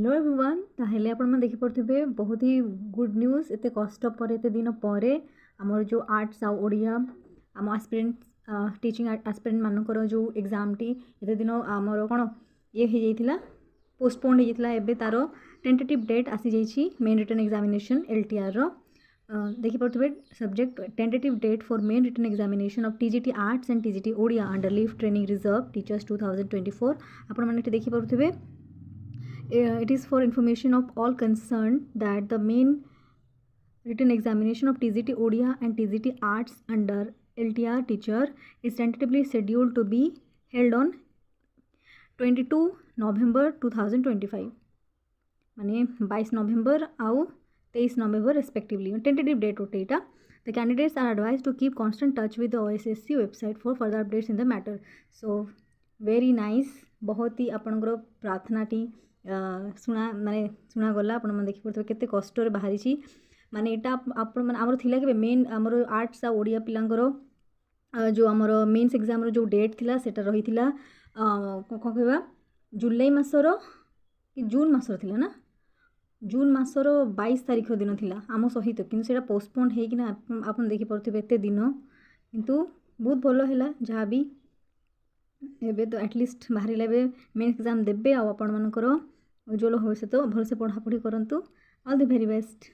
Hello everyone ताहले आपण मन देखि पड़थिबे बहुत ही गुड न्यूज़ एते कष्ट पर एते दिन पर आमर जो आर्ट्स आ ओडिया आम एस्पिरेंट टीचिंग एस्पिरेंट मानकर जो एग्जाम टी एते दिन आमर कोन ये हो जाइथिला पोस्टपोन हो जाइथिला एबे तारो टेंटेटिव डेट आसी जाइछि मेन रिटन एग्जामिनेशन एलटीआर रो देखि पड़थिबे subject tentative date for main written examination of TGT arts and TGT Odia under leave training reserve teachers 2024 आपण माने देखि पड़थिबे it is for information of all concerned that the main written examination of TGT Odia and TGT Arts under LTR teacher is tentatively scheduled to be held on 22 November 2025 माने 22 नवंबर आउ 23 नवंबर respectively tentative date होते इटा the candidates are advised to keep constant touch with the OSSC website for further updates in the matter so very nice बहुत ही आपनकर प्रार्थना T शुणा माने शुणा गला आपण मन देखि पड़थबे केते कष्ट रे बाहरी छी माने एटा आपण मन हमर थिला के मेन हमर आर्ट्स आ ओडिया पिलांगर जो हमर मेंस एग्जाम रो जो डेट थिला सेटा रहिथिला को कहबा जुलाई मासर कि जून मासर थिला ना जून मासर 22 तारिख दिन थिला आम सहित किंतु सेटा पोस्टपोन हे कि ना आपण देखि पड़थबे एते दिन किंतु बहुत भलो हैला जहा भी एबे तो एटलिस्ट बाहरी लेबे मेन एग्जाम देबे आ आपण मानकर उज्जवल भविष्य तो भलसे पढ़ापढ़ी करंतु ऑल द वेरी बेस्ट।